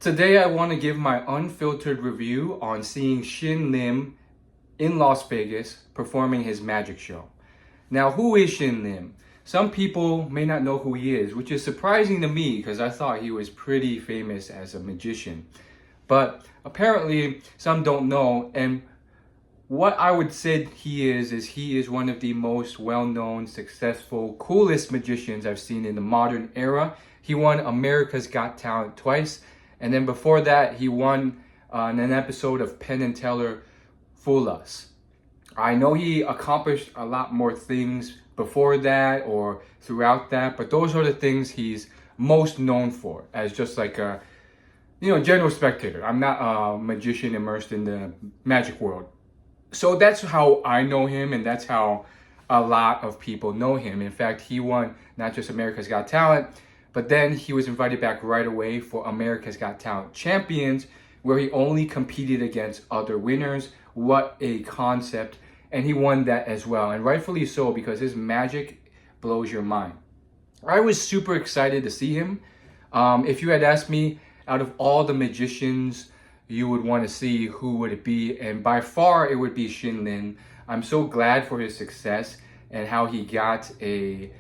Today I want to give my unfiltered review on seeing Shin Lim in Las Vegas performing his magic show. Now, who is Shin Lim? Some people may not know who he is, which is surprising to me because I thought he was pretty famous as a magician. But apparently some don't know, and what I would say he is one of the most well-known, successful, coolest magicians I've seen in the modern era. He won America's Got Talent twice, and then before that, he won in an episode of Penn and Teller, Fool Us. I know he accomplished a lot more things before that or throughout that, but those are the things he's most known for as just like a, general spectator. I'm not a magician immersed in the magic world. So that's how I know him, and that's how a lot of people know him. In fact, he won not just America's Got Talent, but then he was invited back right away for America's Got Talent Champions, where he only competed against other winners. What a concept. And he won that as well, and rightfully so, because his magic blows your mind. I was super excited to see him. If you had asked me, out of all the magicians you would want to see, who would it be? And by far, it would be Shin Lim. I'm so glad for his success and how he got a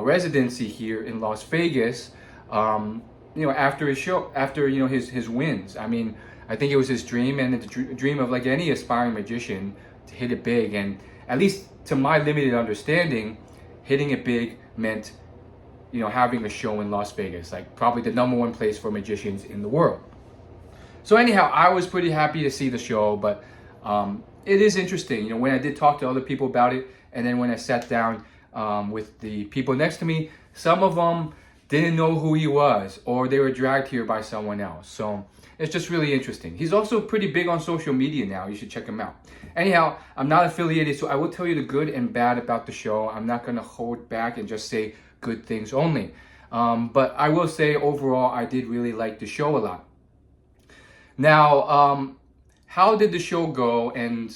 residency here in Las Vegas. After his show, after his wins. I mean, I think it was his dream, and the dream of like any aspiring magician, to hit it big. And at least to my limited understanding, hitting it big meant having a show in Las Vegas, like probably the number one place for magicians in the world. So anyhow, I was pretty happy to see the show, but it is interesting, when I did talk to other people about it, and then when I sat down with the people next to me, some of them didn't know who he was, or they were dragged here by someone else. So it's just really interesting. He's also pretty big on social media now. You should check him out. Anyhow, I'm not affiliated, so I will tell you the good and bad about the show. I'm not going to hold back and just say good things only. But I will say overall, I did really like the show a lot. Now, how did the show go? And,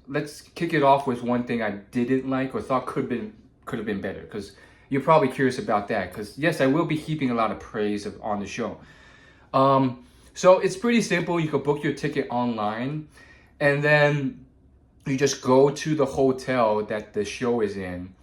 let's kick it off with one thing I didn't like or thought could have been better, because you're probably curious about that. Because yes, I will be heaping a lot of praise on the show. So it's pretty simple. You can book your ticket online, and then you just go to the hotel that the show is in,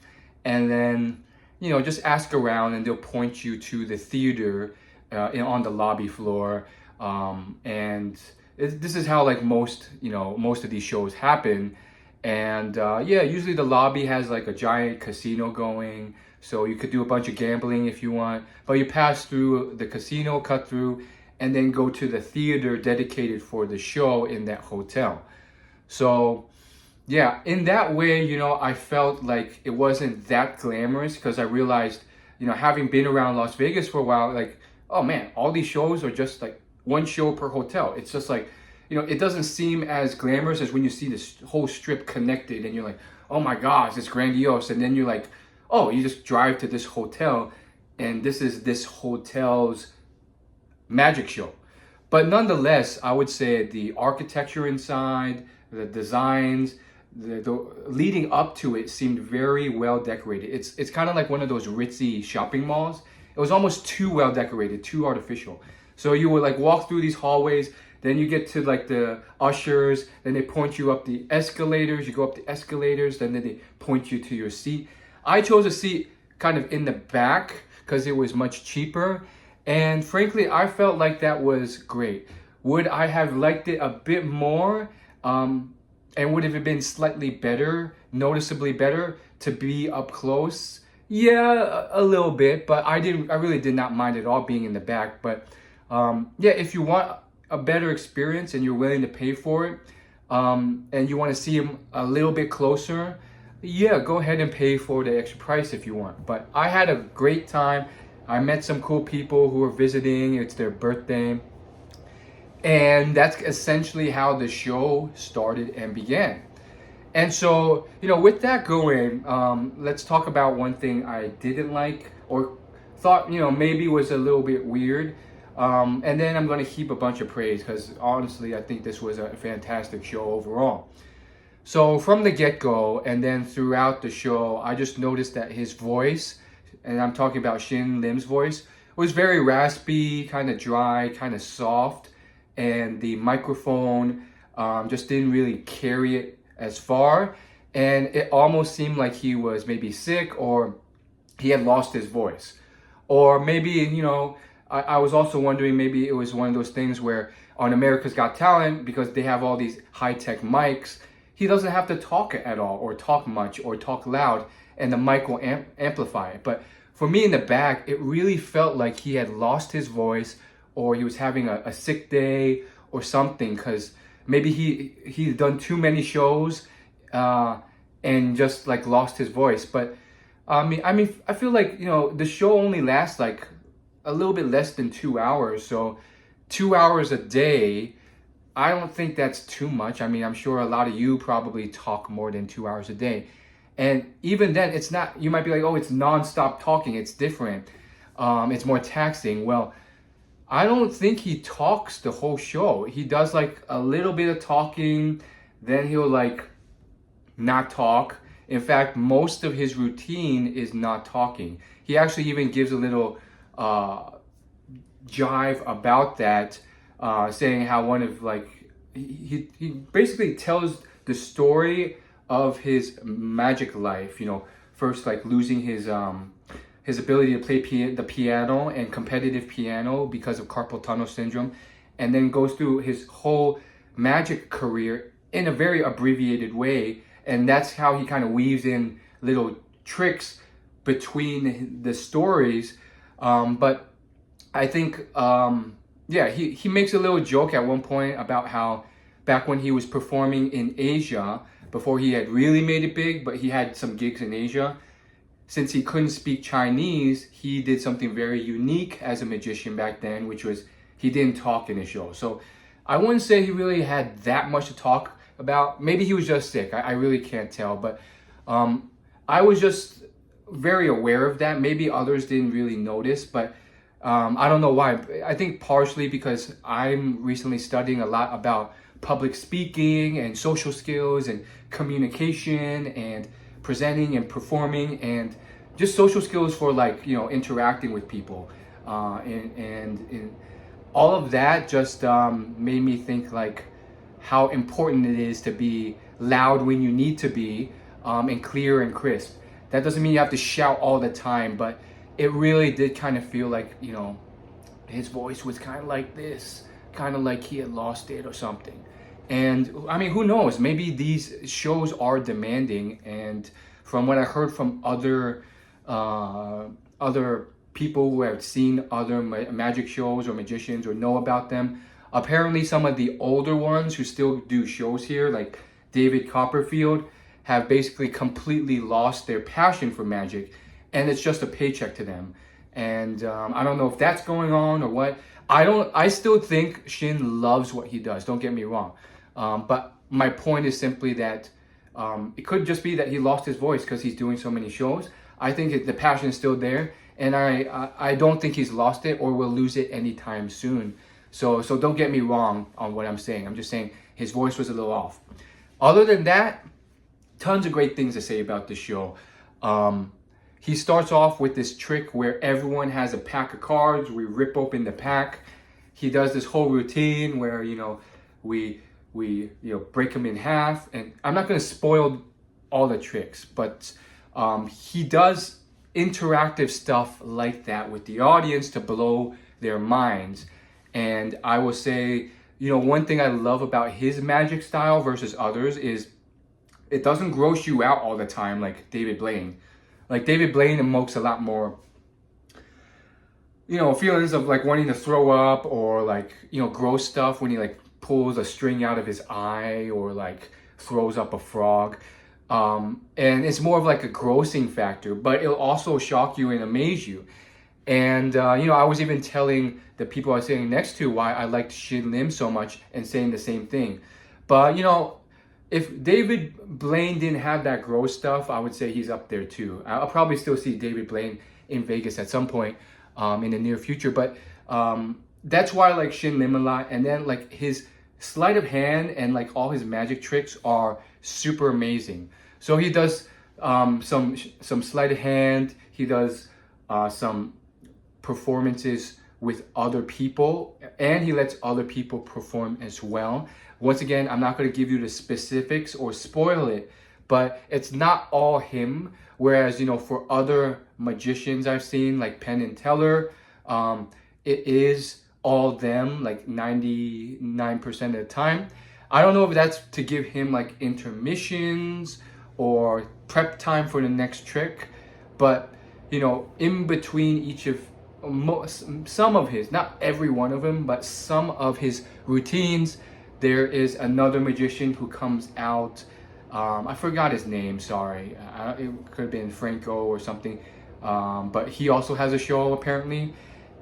and then just ask around, and they'll point you to the theater on the lobby floor. And this is how like most of these shows happen. And usually the lobby has like a giant casino going, so you could do a bunch of gambling if you want, but you pass through the casino, cut through, and then go to the theater dedicated for the show in that hotel. So yeah, in that way, I felt like it wasn't that glamorous, because I realized, having been around Las Vegas for a while, like, oh man, all these shows are just like one show per hotel. It's just like, it doesn't seem as glamorous as when you see this whole strip connected and you're like, oh my gosh, it's grandiose. And then you're like, oh, you just drive to this hotel and this is this hotel's magic show. But nonetheless, I would say the architecture inside, the designs, the leading up to it seemed very well decorated. It's kind of like one of those ritzy shopping malls. It was almost too well decorated, too artificial. So you would like walk through these hallways, then you get to like the ushers, then they point you up the escalators, you go up the escalators, then they point you to your seat. I chose a seat kind of in the back because it was much cheaper. And frankly, I felt like that was great. Would I have liked it a bit more? And would it have been slightly better, noticeably better to be up close? Yeah, a little bit, but I really did not mind at all being in the back. But if you want a better experience and you're willing to pay for it, and you want to see him a little bit closer, go ahead and pay for the extra price if you want. But I had a great time. I met some cool people who were visiting. It's their birthday. And that's essentially how the show started and began. And so, with that going, let's talk about one thing I didn't like or thought, maybe was a little bit weird. And then I'm going to heap a bunch of praise, because honestly, I think this was a fantastic show overall. So from the get-go and then throughout the show, I just noticed that his voice, and I'm talking about Shin Lim's voice, was very raspy, kind of dry, kind of soft, and the microphone just didn't really carry it as far, and it almost seemed like he was maybe sick or he had lost his voice. Or maybe, I was also wondering, maybe it was one of those things where on America's Got Talent, because they have all these high-tech mics, he doesn't have to talk at all or talk much or talk loud, and the mic will amplify it. But for me in the back, it really felt like he had lost his voice, or he was having a sick day or something, because maybe he'd done too many shows and just like lost his voice. But I feel like, the show only lasts like a little bit less than 2 hours. So 2 hours a day, I don't think that's too much. I'm sure a lot of you probably talk more than 2 hours a day. And even then, it's not, you might be like, oh, it's nonstop talking. It's different. It's more taxing. Well, I don't think he talks the whole show. He does like a little bit of talking, then he'll like not talk. In fact, most of his routine is not talking. He actually even gives a little jive about that, saying how one of he basically tells the story of his magic life. First like losing his ability to play the piano and competitive piano because of carpal tunnel syndrome, and then goes through his whole magic career in a very abbreviated way. And that's how he kind of weaves in little tricks between the stories. But I think, he makes a little joke at one point about how back when he was performing in Asia, before he had really made it big, but he had some gigs in Asia, since he couldn't speak Chinese, he did something very unique as a magician back then, which was he didn't talk in his show. So I wouldn't say he really had that much to talk about. Maybe he was just sick. I really can't tell. But I was just very aware of that. Maybe others didn't really notice, but I don't know why. I think partially because I'm recently studying a lot about public speaking and social skills and communication and presenting and performing and just social skills for interacting with people, and all of that just made me think like how important it is to be loud when you need to be, and clear and crisp. That doesn't mean you have to shout all the time, but it really did kind of feel like his voice was kind of like this, kind of like he had lost it or something. And who knows? Maybe these shows are demanding. And from what I heard from other people who have seen other magic shows or magicians or know about them, apparently some of the older ones who still do shows here, like David Copperfield, have basically completely lost their passion for magic, and it's just a paycheck to them. And I don't know if that's going on or what. I still think Shin loves what he does. Don't get me wrong. But my point is simply that it could just be that he lost his voice because he's doing so many shows. I think the passion is still there, and I don't think he's lost it or will lose it anytime soon. So don't get me wrong on what I'm saying. I'm just saying his voice was a little off. Other than that, tons of great things to say about the show. He starts off with this trick where everyone has a pack of cards. We rip open the pack. He does this whole routine where we break them in half. And I'm not going to spoil all the tricks, but he does interactive stuff like that with the audience to blow their minds. And I will say, one thing I love about his magic style versus others is it doesn't gross you out all the time like David Blaine. Like David Blaine evokes a lot more, feelings of like wanting to throw up or gross stuff when he pulls a string out of his eye or throws up a frog. And it's more of a grossing factor, but it'll also shock you and amaze you. And, I was even telling the people I was sitting next to why I liked Shin Lim so much and saying the same thing. But, if David Blaine didn't have that gross stuff, I would say he's up there too. I'll probably still see David Blaine in Vegas at some point in the near future. But that's why I like Shin Lim a lot. And then his sleight of hand and all his magic tricks are super amazing. So he does some sleight of hand. He does some performances with other people, and he lets other people perform as well. Once again, I'm not going to give you the specifics or spoil it, but it's not all him. Whereas, for other magicians I've seen, like Penn and Teller, it is all them, like 99% of the time. I don't know if that's to give him like intermissions or prep time for the next trick, but in between each of some of his, not every one of them, but some of his routines, there is another magician who comes out. I forgot his name, sorry. It could have been Franco or something. But he also has a show apparently.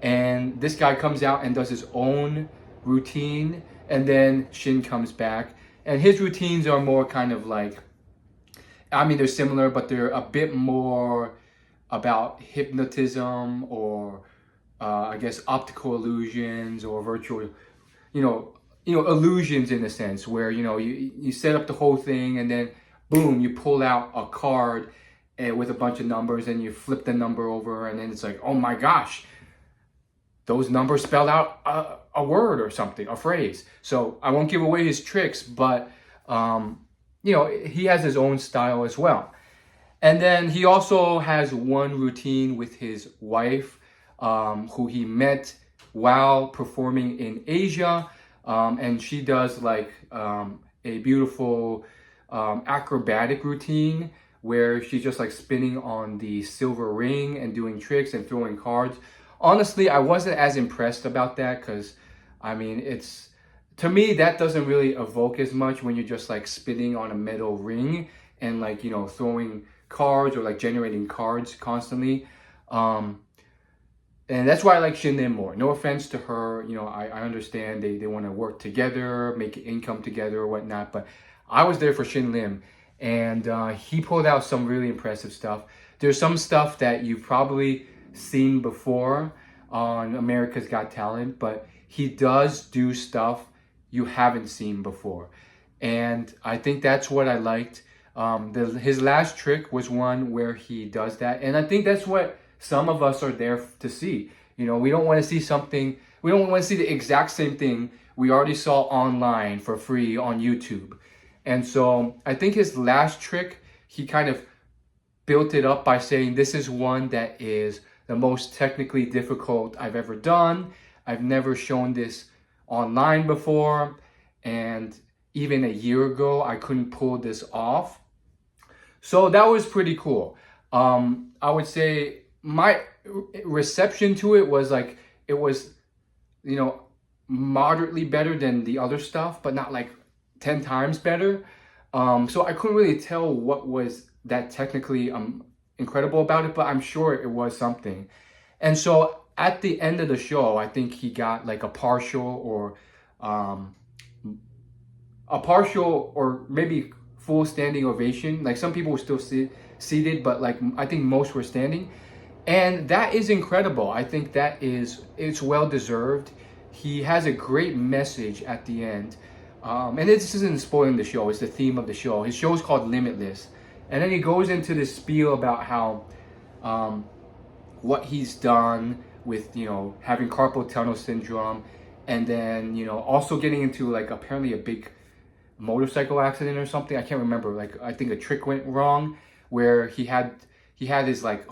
And this guy comes out and does his own routine. And then Shin comes back. And his routines are more kind of like, they're similar, but they're a bit more about hypnotism or I guess optical illusions or virtual, illusions in a sense where, you set up the whole thing and then boom, you pull out a card with a bunch of numbers and you flip the number over and then it's like, oh my gosh, those numbers spell out a word or something, a phrase. So I won't give away his tricks, but, he has his own style as well. And then he also has one routine with his wife, who he met while performing in Asia. And she does like a beautiful acrobatic routine where she's just like spinning on the silver ring and doing tricks and throwing cards. Honestly, I wasn't as impressed about that because, it's, to me, that doesn't really evoke as much when you're just like spinning on a metal ring and like, throwing cards or like generating cards constantly. And that's why I like Shin Lim more. No offense to her, I understand they want to work together, make income together or whatnot, but I was there for Shin Lim and he pulled out some really impressive stuff. There's some stuff that you've probably seen before on America's Got Talent, but he does do stuff you haven't seen before. And I think that's what I liked. His last trick was one where he does that. And I think that's what some of us are there to see. We don't want to see something, we don't want to see the exact same thing we already saw online for free on YouTube. And so I think his last trick, he kind of built it up by saying, this is one that is the most technically difficult I've ever done. I've never shown this online before. And even a year ago, I couldn't pull this off. So that was pretty cool. I would say my reception to it was like, it was, moderately better than the other stuff, but not like 10 times better. So I couldn't really tell what was that technically incredible about it, but I'm sure it was something. And so at the end of the show, I think he got like a partial or maybe full standing ovation. Like some people were still seated, but like I think most were standing. And that is incredible. I think it's well deserved. He has a great message at the end. And this isn't spoiling the show, it's the theme of the show. His show is called Limitless. And then he goes into this spiel about how what he's done with, having carpal tunnel syndrome, and then, also getting into like apparently a big motorcycle accident or something. I can't remember. Like I think a trick went wrong where he had his like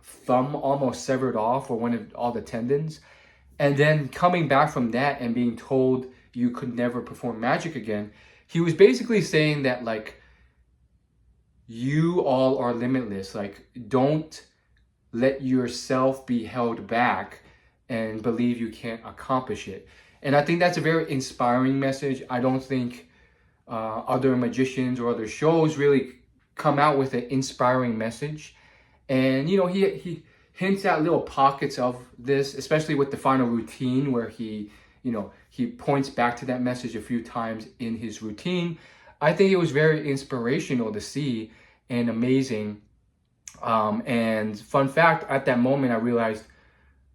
thumb almost severed off or one of all the tendons. And then coming back from that and being told you could never perform magic again, he was basically saying that like, you all are limitless. Like, don't let yourself be held back and believe you can't accomplish it. And I think that's a very inspiring message. I don't think other magicians or other shows really come out with an inspiring message. And, he hints at little pockets of this, especially with the final routine where he points back to that message a few times in his routine. I think it was very inspirational to see and amazing. And fun fact, at that moment, I realized,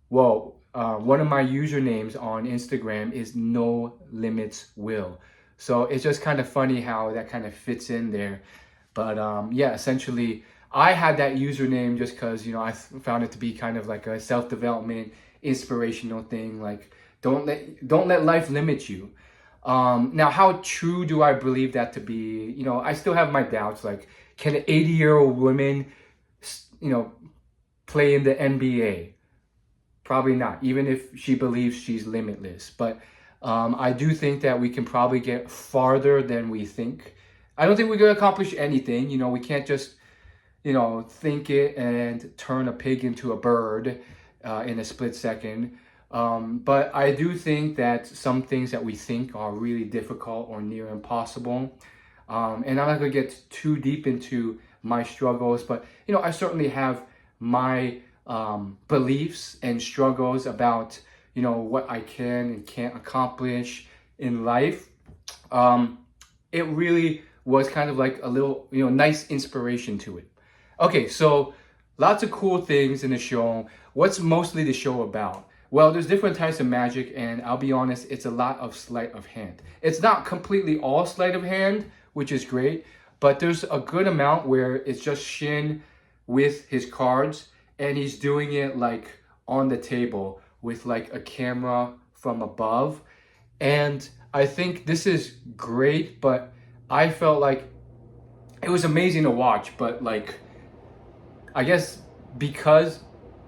whoa, one of my usernames on Instagram is No Limits Will. So it's just kind of funny how that kind of fits in there. But yeah, essentially, I had that username just because, I found it to be kind of like a self-development, inspirational thing. Like, don't let life limit you. Now, how true do I believe that to be? I still have my doubts. Like, can an 80-year-old woman, you know, play in the NBA? Probably not, even if she believes she's limitless. But I do think that we can probably get farther than we think. I don't think we're going to accomplish anything. We can't just, think it and turn a pig into a bird in a split second. But I do think that some things that we think are really difficult or near impossible. And I'm not going to get too deep into my struggles, but, I certainly have my beliefs and struggles about, what I can and can't accomplish in life. It really was kind of like a little, nice inspiration to it. Okay, so lots of cool things in the show. What's mostly the show about? Well, there's different types of magic, and I'll be honest, it's a lot of sleight of hand. It's not completely all sleight of hand, which is great, but there's a good amount where it's just Shin with his cards, and he's doing it like on the table with like a camera from above. And I think this is great, but I felt like it was amazing to watch, but like, I guess because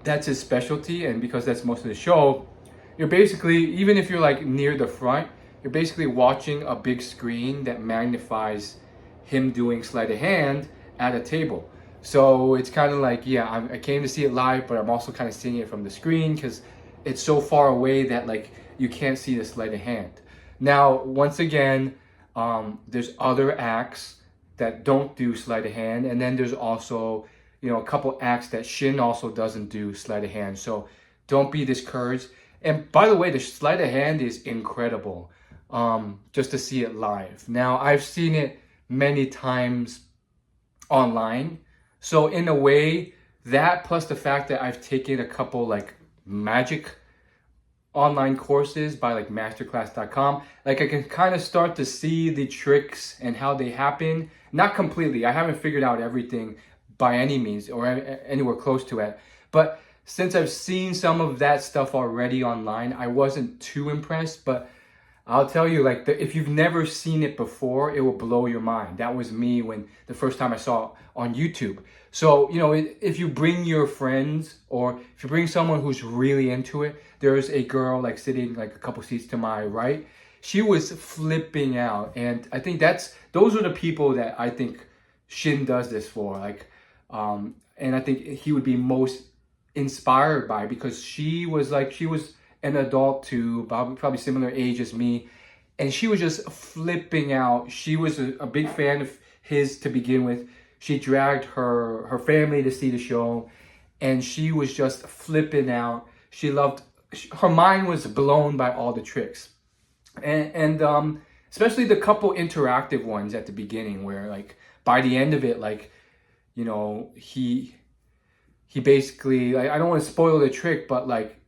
that's his specialty and because that's most of the show, you're basically, even if you're like near the front, you're basically watching a big screen that magnifies him doing sleight of hand at a table. So it's kind of like, yeah, I came to see it live, but I'm also kind of seeing it from the screen because it's so far away that like you can't see the sleight of hand. Now, once again, there's other acts that don't do sleight of hand, and then there's also, a couple acts that Shin also doesn't do sleight of hand. So don't be discouraged. And by the way, the sleight of hand is incredible, just to see it live. Now, I've seen it many times online. So in a way, that plus the fact that I've taken a couple like magic online courses by like masterclass.com, like I can kind of start to see the tricks and how they happen. Not completely. I haven't figured out everything by any means or anywhere close to it. But since I've seen some of that stuff already online, I wasn't too impressed. But I'll tell you, like, if you've never seen it before, it will blow your mind. That was me when the first time I saw it on YouTube. So, if you bring your friends or if you bring someone who's really into it, there's a girl like sitting like a couple seats to my right. She was flipping out. And I think those are the people that I think Shin does this for. Like, and I think he would be most inspired by, because she was an adult too, probably similar age as me, and she was just flipping out. She was a big fan of his to begin with. She dragged her family to see the show, and she was just flipping out. Her mind was blown by all the tricks, and especially the couple interactive ones at the beginning, where like by the end of it, like, he basically, like, I don't want to spoil the trick, but like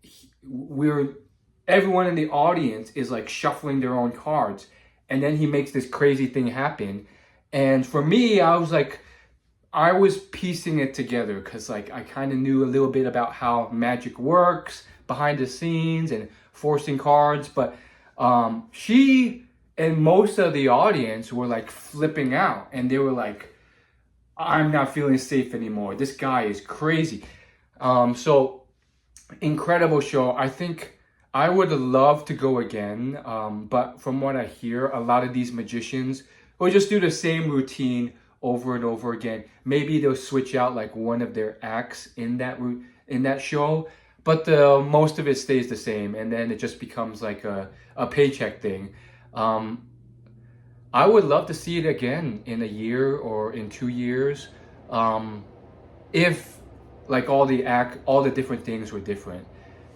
everyone in the audience is like shuffling their own cards, and then he makes this crazy thing happen. And for me, I was piecing it together because like I kind of knew a little bit about how magic works behind the scenes and forcing cards, but she and most of the audience were like flipping out, and they were like, I'm not feeling safe anymore. This guy is crazy. So incredible show. I think I would love to go again. But from what I hear, a lot of these magicians will just do the same routine over and over again. Maybe they'll switch out like one of their acts in that show, but most of it stays the same, and then it just becomes like a paycheck thing. I would love to see it again in a year or in 2 years, if like all the different things were different.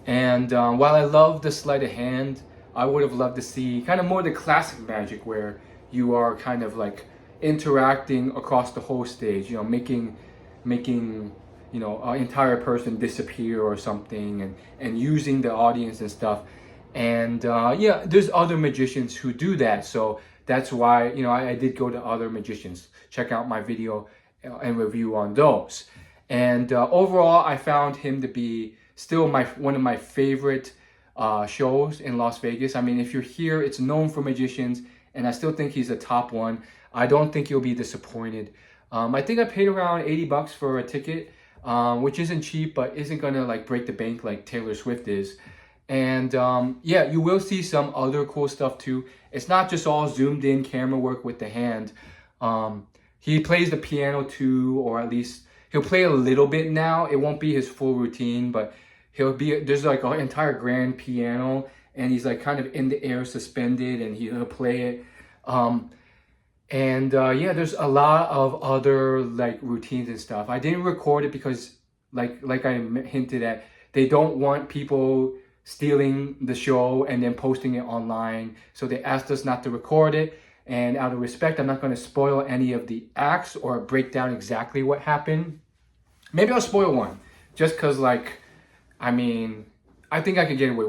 And while I love the sleight of hand, I would have loved to see kind of more the classic magic where you are kind of like interacting across the whole stage, making an entire person disappear or something, and using the audience and stuff. And there's other magicians who do that, so that's why I did go to other magicians. Check out my video and review on those. And overall, I found him to be still one of my favorite shows in Las Vegas. I mean, if you're here, it's known for magicians, and I still think he's a top one. I don't think you'll be disappointed. I think I paid around $80 for a ticket, which isn't cheap, but isn't gonna like break the bank like Taylor Swift is. And yeah, you will see some other cool stuff too. It's not just all zoomed in camera work with the hand. He plays the piano too, or at least he'll play a little bit now. It won't be his full routine, but there's like an entire grand piano, and he's like kind of in the air suspended, and he'll play it. Yeah, there's a lot of other like routines and stuff. I didn't record it because like I hinted at, they don't want people stealing the show and then posting it online. So they asked us not to record it. And out of respect, I'm not going to spoil any of the acts or break down exactly what happened. Maybe I'll spoil one, just because, like, I mean, I think I could get away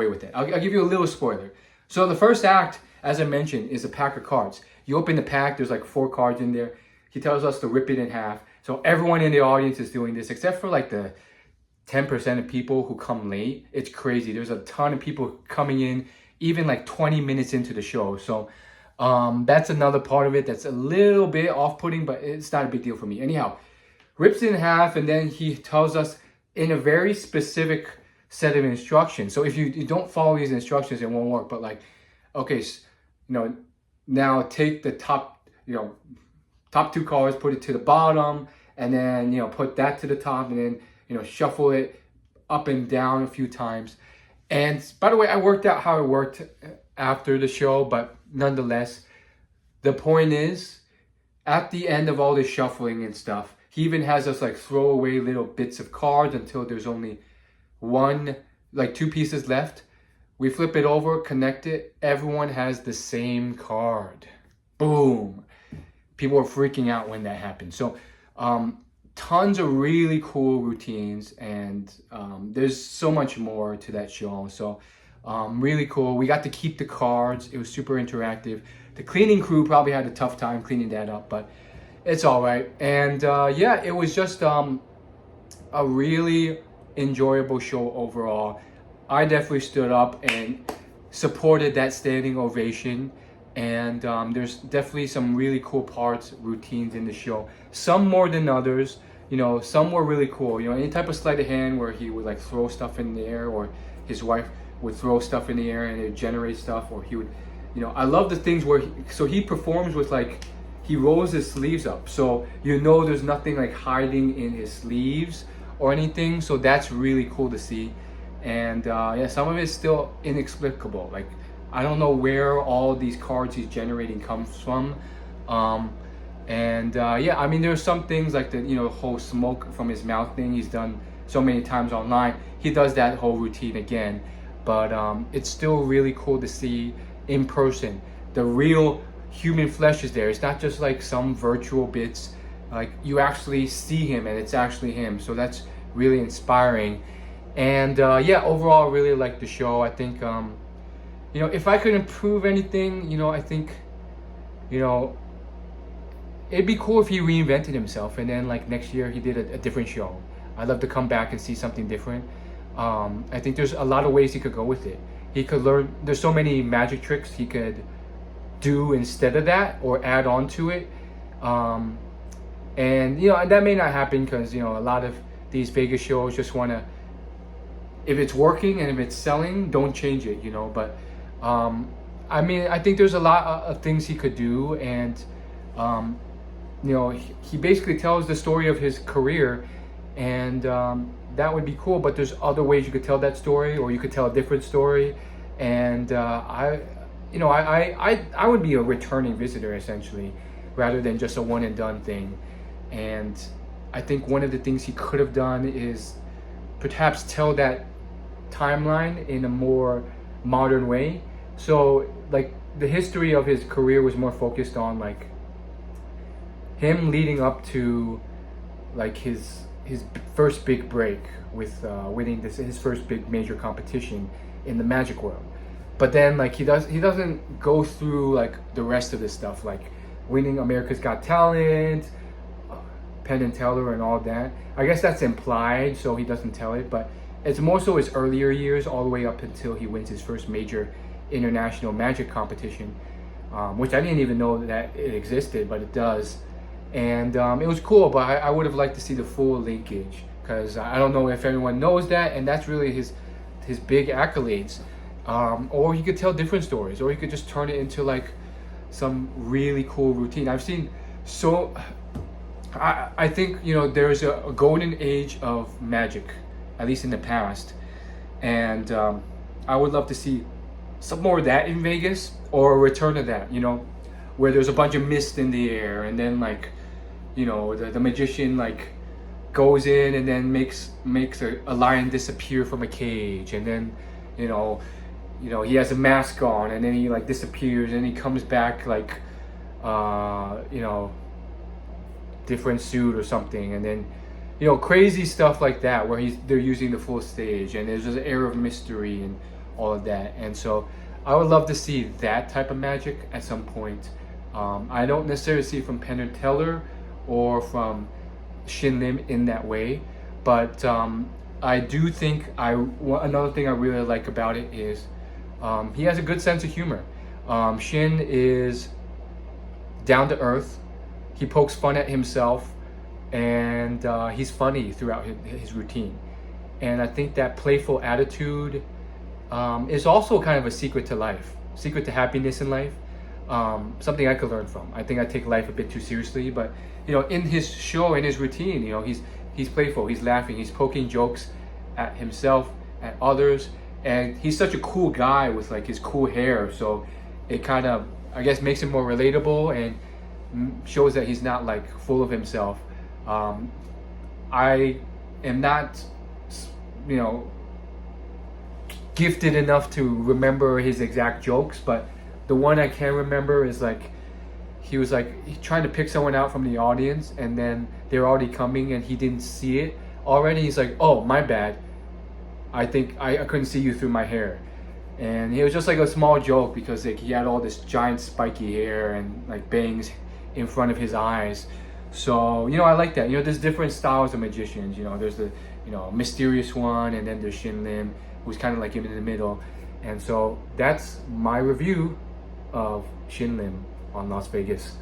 with it. I'll give you a little spoiler. So the first act, as I mentioned, is a pack of cards. You open the pack, there's like 4 cards in there. He tells us to rip it in half. So everyone in the audience is doing this, except for like the 10% of people who come late. It's crazy. There's a ton of people coming in, even like 20 minutes into the show. So that's another part of it that's a little bit off-putting, but it's not a big deal for me. Anyhow, rips it in half, and then he tells us in a very specific set of instructions. So if you don't follow these instructions, it won't work. But like, okay, now take the top 2 cards, put it to the bottom, and then, put that to the top, and then, shuffle it up and down a few times. And by the way, I worked out how it worked after the show, but nonetheless, the point is, at the end of all this shuffling and stuff, he even has us like throw away little bits of cards until there's only 2 pieces left. We flip it over, connect it, everyone has the same card. Boom. People are freaking out when that happens. So tons of really cool routines, and there's so much more to that show. So really cool. We got to keep the cards. It was super interactive. The cleaning crew probably had a tough time cleaning that up, but it's all right. And yeah, it was just a really enjoyable show overall. I definitely stood up and supported that standing ovation. And there's definitely some really cool parts, routines in the show. Some more than others. Some were really cool. Any type of sleight of hand where he would like throw stuff in the air, or his wife would throw stuff in the air and it would generate stuff, or he would, I love the things where he performs with like, he rolls his sleeves up. So there's nothing like hiding in his sleeves or anything. So that's really cool to see. And yeah, some of it's still inexplicable. Like, I don't know where all these cards he's generating comes from. Yeah, I mean, there's some things like the whole smoke from his mouth thing he's done so many times online. He does that whole routine again, but it's still really cool to see in person. The real human flesh is there. It's not just like some virtual bits. Like, you actually see him, and it's actually him. So that's really inspiring. And yeah, overall, I really like the show. I think if I could improve anything, I think it'd be cool if he reinvented himself, and then like next year he did a different show. I'd love to come back and see something different. I think there's a lot of ways he could go with it. He could learn, there's so many magic tricks he could do instead of that, or add on to it. And that may not happen because a lot of these Vegas shows just want to, if it's working and if it's selling, don't change it, but I mean, I think there's a lot of things he could do. And he basically tells the story of his career, and that would be cool. But there's other ways you could tell that story, or you could tell a different story. And I would be a returning visitor essentially, rather than just a one and done thing. And I think one of the things he could have done is perhaps tell that timeline in a more modern way. So like, the history of his career was more focused on like him leading up to like his first big break with winning his first big major competition in the magic world. But then like he doesn't go through like the rest of this stuff, like winning America's Got Talent, Penn and Teller and all that. I guess that's implied, so he doesn't tell it, but it's more so his earlier years, all the way up until he wins his first major international magic competition, which I didn't even know that it existed, but it does. And it was cool, but I would have liked to see the full linkage, because I don't know if everyone knows that, and that's really his big accolades. Or he could tell different stories, or he could just turn it into like some really cool routine. I've seen so. I think there's a golden age of magic, at least in the past, and I would love to see some more of that in Vegas, or a return of that. Where there's a bunch of mist in the air, and then like, the magician like goes in and then makes a lion disappear from a cage, and then he has a mask on, and then he like disappears, and he comes back like different suit or something, and then crazy stuff like that, where they're using the full stage, and there's an air of mystery and all of that. And so I would love to see that type of magic at some point. I don't necessarily see it from Penn and Teller or from Shin Lim in that way, but I do think another thing I really like about it is he has a good sense of humor. Shin is down to earth. He pokes fun at himself, and he's funny throughout his routine. And I think that playful attitude is also kind of a secret to life, secret to happiness in life. Something I could learn from. I think I take life a bit too seriously, but in his show, in his routine, he's playful, he's laughing, he's poking jokes at himself, at others, and he's such a cool guy with like his cool hair. So it kind of, I guess, makes him more relatable and shows that he's not like full of himself. I am not, gifted enough to remember his exact jokes, but the one I can remember is like he was like trying to pick someone out from the audience, and then they're already coming and he didn't see it already. He's like, "Oh, my bad. I think I couldn't see you through my hair." And it was just like a small joke, because like he had all this giant spiky hair and like bangs in front of his eyes. So I like that. There's different styles of magicians. There's the mysterious one, and then there's Shin Lim, who's kind of like in the middle. And so that's my review of Shin Lim on Las Vegas.